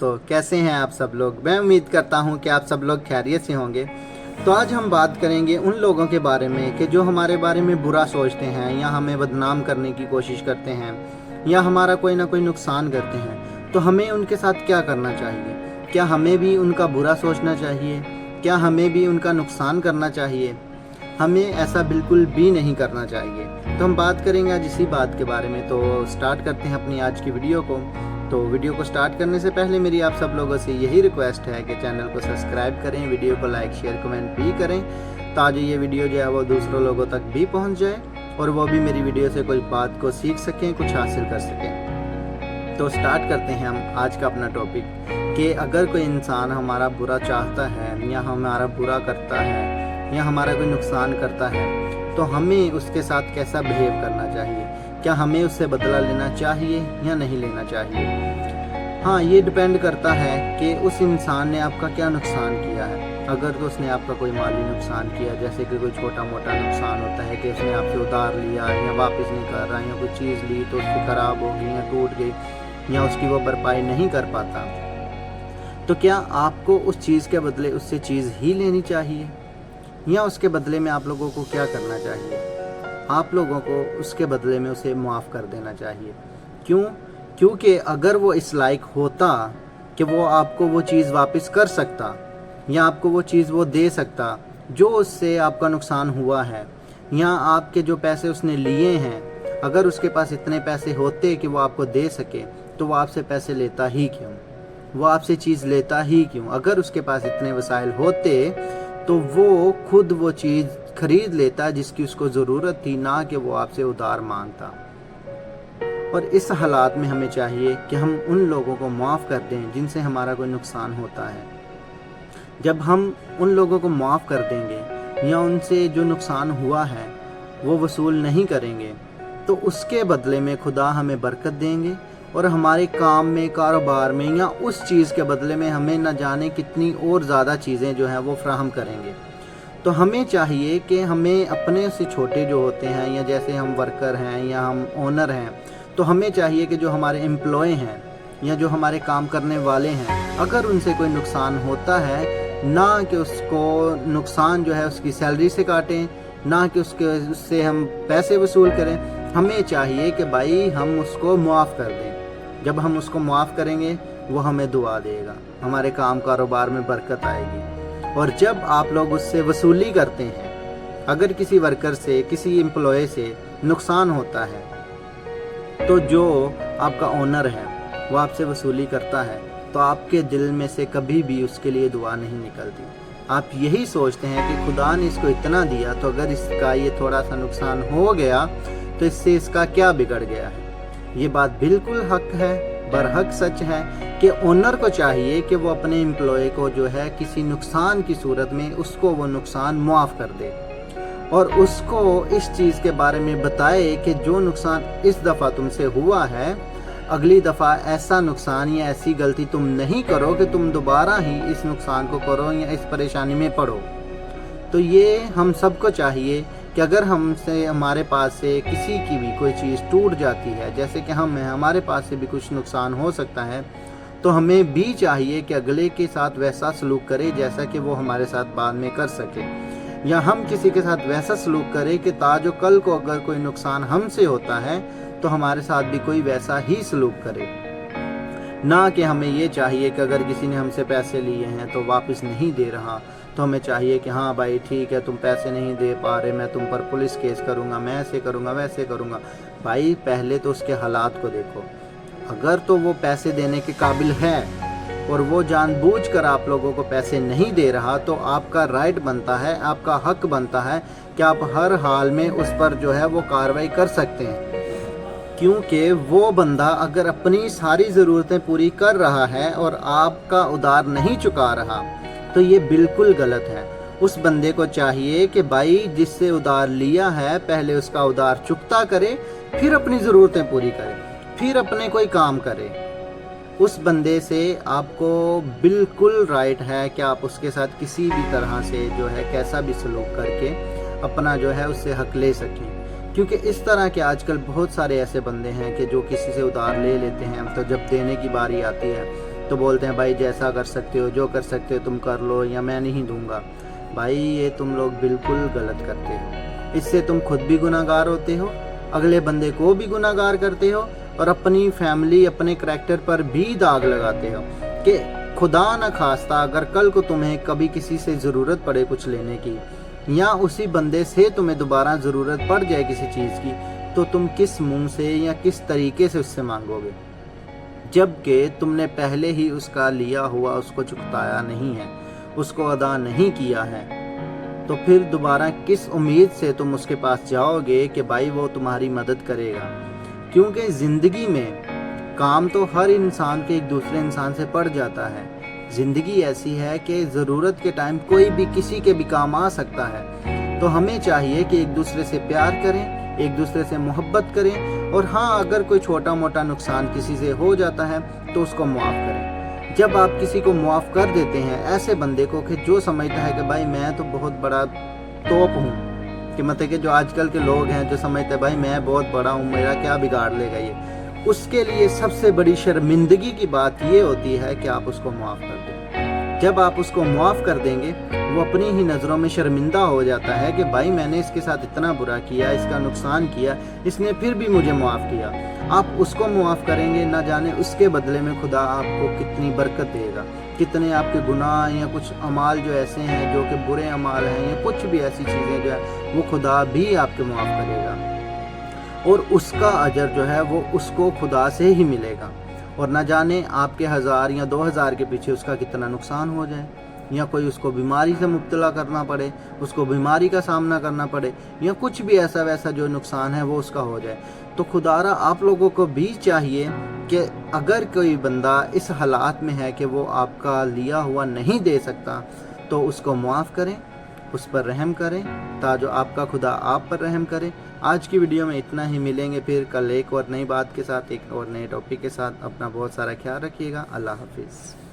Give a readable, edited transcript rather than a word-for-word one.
दोस्तों, कैसे हैं आप सब लोग। मैं उम्मीद करता हूं कि आप सब लोग खैरियत से होंगे। तो आज हम बात करेंगे उन लोगों के बारे में कि जो हमारे बारे में बुरा सोचते हैं या हमें बदनाम करने की कोशिश करते हैं या हमारा कोई ना कोई नुकसान करते हैं। तो हमें उनके साथ क्या करना चाहिए? क्या हमें भी उनका बुरा सोचना चाहिए? क्या हमें भी उनका नुकसान करना चाहिए? हमें ऐसा बिल्कुल भी नहीं करना चाहिए। तो हम बात करेंगे आज इसी बात के बारे में। तो स्टार्ट करते हैं अपनी आज की वीडियो को। तो वीडियो को स्टार्ट करने से पहले मेरी आप सब लोगों से यही रिक्वेस्ट है कि चैनल को सब्सक्राइब करें, वीडियो को लाइक शेयर कमेंट भी करें, ताकि ये वीडियो जो है वो दूसरों लोगों तक भी पहुंच जाए और वो भी मेरी वीडियो से कोई बात को सीख सकें, कुछ हासिल कर सकें। तो स्टार्ट करते हैं हम आज का अपना टॉपिक कि अगर कोई इंसान हमारा बुरा चाहता है या हमारा बुरा करता है या हमारा कोई नुकसान करता है तो हमें उसके साथ कैसा बिहेव करना चाहिए। क्या हमें उससे बदला लेना चाहिए या नहीं लेना चाहिए? हाँ, ये डिपेंड करता है कि उस इंसान ने आपका क्या नुकसान किया है। अगर तो उसने आपका कोई माली नुकसान किया, जैसे कि कोई छोटा मोटा नुकसान होता है कि उसने आपसे उधार लिया या वापस नहीं कर रहा या कोई चीज़ ली तो उसकी ख़राब हो गई या टूट गई या उसकी वो भरपाई नहीं कर पाता, तो क्या आपको उस चीज़ के बदले उससे चीज़ ही लेनी चाहिए या उसके बदले में आप लोगों को क्या करना चाहिए? आप लोगों को उसके बदले में उसे माफ़ कर देना चाहिए। क्यों? क्योंकि अगर वो इस लायक होता कि वो आपको वो चीज़ वापस कर सकता या आपको वो चीज़ वो दे सकता जो उससे आपका नुकसान हुआ है, या आपके जो पैसे उसने लिए हैं, अगर उसके पास इतने पैसे होते कि वो आपको दे सके तो वो आपसे पैसे लेता ही क्यों? वो आपसे चीज़ लेता ही क्यों? अगर उसके पास इतने वसाइल होते तो वो खुद वो चीज़ खरीद लेता जिसकी उसको ज़रूरत थी, ना कि वो आपसे उधार मांगता। और इस हालात में हमें चाहिए कि हम उन लोगों को माफ़ कर दें जिनसे हमारा कोई नुकसान होता है। जब हम उन लोगों को माफ़ कर देंगे या उनसे जो नुकसान हुआ है वो वसूल नहीं करेंगे तो उसके बदले में खुदा हमें बरकत देंगे और हमारे काम में, कारोबार में या उस चीज़ के बदले में हमें न जाने कितनी और ज़्यादा चीज़ें जो हैं वो फ्राहम करेंगे। तो हमें चाहिए कि हमें अपने से छोटे जो होते हैं या जैसे हम वर्कर हैं या हम ओनर हैं, तो हमें चाहिए कि जो हमारे एम्प्लॉय हैं या जो हमारे काम करने वाले हैं, अगर उनसे कोई नुकसान होता है, ना कि उसको नुकसान जो है उसकी सैलरी से काटें, ना कि उससे हम पैसे वसूल करें। हमें चाहिए कि भाई हम उसको मुआफ़ कर दें। जब हम उसको मुआफ़ करेंगे वो हमें दुआ देगा, हमारे काम कारोबार में बरकत आएगी। और जब आप लोग उससे वसूली करते हैं, अगर किसी वर्कर से, किसी एम्प्लॉय से नुकसान होता है तो जो आपका ओनर है वो आपसे वसूली करता है तो आपके दिल में से कभी भी उसके लिए दुआ नहीं निकलती। आप यही सोचते हैं कि खुदा ने इसको इतना दिया तो अगर इसका ये थोड़ा सा नुकसान हो गया तो इससे इसका क्या बिगड़ गया है। ये बात बिल्कुल हक है, बरहक सच है कि ओनर को चाहिए कि वो अपने एम्प्लॉय को जो है किसी नुकसान की सूरत में उसको वो नुकसान मुआफ़ कर दे और उसको इस चीज़ के बारे में बताए कि जो नुकसान इस दफ़ा तुमसे हुआ है, अगली दफ़ा ऐसा नुकसान या ऐसी गलती तुम नहीं करो कि तुम दोबारा ही इस नुकसान को करो या इस परेशानी में पड़ो। तो ये हम सबको चाहिए कि अगर हमसे, हमारे पास से किसी की भी कोई चीज़ टूट जाती है, जैसे कि हमारे पास से भी कुछ नुकसान हो सकता है, तो हमें भी चाहिए कि अगले के साथ वैसा सलूक करें जैसा कि वो हमारे साथ बाद में कर सके, या हम किसी के साथ वैसा सलूक करें कि ताजो कल को अगर कोई नुकसान हमसे होता है तो हमारे साथ भी कोई वैसा ही सलूक करे। ना कि हमें ये चाहिए कि अगर किसी ने हमसे पैसे लिए हैं तो वापस नहीं दे रहा तो हमें चाहिए कि हाँ भाई ठीक है, तुम पैसे नहीं दे पा रहे, मैं तुम पर पुलिस केस करूँगा, मैं ऐसे करूँगा वैसे करूँगा। भाई पहले तो उसके हालात को देखो। अगर तो वो पैसे देने के काबिल है और वो जानबूझकर आप लोगों को पैसे नहीं दे रहा तो आपका राइट बनता है, आपका हक बनता है कि आप हर हाल में उस पर जो है वो कार्रवाई कर सकते हैं। क्योंकि वो बंदा अगर अपनी सारी ज़रूरतें पूरी कर रहा है और आपका उधार नहीं चुका रहा तो ये बिल्कुल गलत है। उस बंदे को चाहिए कि भाई जिससे उधार लिया है पहले उसका उधार चुकता करे, फिर अपनी ज़रूरतें पूरी करे, फिर अपने कोई काम करे। उस बंदे से आपको बिल्कुल राइट है कि आप उसके साथ किसी भी तरह से जो है कैसा भी सलूक करके अपना जो है उससे हक ले सकें। क्योंकि इस तरह के आजकल बहुत सारे ऐसे बंदे हैं कि जो किसी से उधार ले लेते हैं तो जब देने की बारी आती है तो बोलते हैं भाई जैसा कर सकते हो, जो कर सकते हो तुम कर लो, या मैं नहीं दूंगा। भाई ये तुम लोग बिल्कुल गलत करते हो। इससे तुम खुद भी गुनाहगार होते हो, अगले बंदे को भी गुनाहगार करते हो, और अपनी फैमिली, अपने करैक्टर पर भी दाग लगाते हो कि खुदा न खास्ता अगर कल को तुम्हें कभी किसी से ज़रूरत पड़े कुछ लेने की, या उसी बंदे से तुम्हें दोबारा ज़रूरत पड़ जाए किसी चीज़ की, तो तुम किस मुंह से या किस तरीके से उससे मांगोगे, जबकि तुमने पहले ही उसका लिया हुआ उसको चुकाया नहीं है, उसको अदा नहीं किया है। तो फिर दोबारा किस उम्मीद से तुम उसके पास जाओगे कि भाई वो तुम्हारी मदद करेगा। क्योंकि ज़िंदगी में काम तो हर इंसान के एक दूसरे इंसान से पड़ जाता है। ज़िंदगी ऐसी है कि ज़रूरत के टाइम कोई भी किसी के भी काम आ सकता है। तो हमें चाहिए कि एक दूसरे से प्यार करें, एक दूसरे से मोहब्बत करें, और हाँ, अगर कोई छोटा मोटा नुकसान किसी से हो जाता है तो उसको मुआफ़ करें। जब आप किसी को मुआफ़ कर देते हैं, ऐसे बंदे को कि जो समझता है कि भाई मैं तो बहुत बड़ा तोप हूँ, कि मतलब कि जो आजकल के लोग हैं जो समझते हैं भाई मैं बहुत बड़ा हूँ, मेरा क्या बिगाड़ लेगा ये, उसके लिए सबसे बड़ी शर्मिंदगी की बात ये होती है कि आप उसको मुआफ़ कर दें। जब आप उसको मुआफ़ कर देंगे, वो अपनी ही नज़रों में शर्मिंदा हो जाता है कि भाई मैंने इसके साथ इतना बुरा किया, इसका नुकसान किया, इसने फिर भी मुझे मुआफ़ किया। आप उसको मुआफ़ करेंगे, ना जाने उसके बदले में खुदा आपको कितनी बरकत देगा, कितने आपके गुनाह या कुछ अमाल जो ऐसे हैं जो कि बुरे अमाल हैं, या कुछ भी ऐसी चीज़ें जो है वो खुदा भी आपके मुआफ़ करेगा, और उसका अजर जो है वो उसको खुदा से ही मिलेगा। और न जाने आपके 1000 या 2000 के पीछे उसका कितना नुकसान हो जाए, या कोई उसको बीमारी से मुब्तला करना पड़े, उसको बीमारी का सामना करना पड़े, या कुछ भी ऐसा वैसा जो नुकसान है वो उसका हो जाए। तो खुदारा आप लोगों को भी चाहिए कि अगर कोई बंदा इस हालात में है कि वो आपका लिया हुआ नहीं दे सकता, तो उसको मुआफ़ करें, उस पर रहम करें, ताजो आपका खुदा आप पर रहम करे। आज की वीडियो में इतना ही, मिलेंगे फिर कल एक और नई बात के साथ, एक और नए टॉपिक के साथ। अपना बहुत सारा ख्याल रखिएगा। अल्लाह हाफिज़।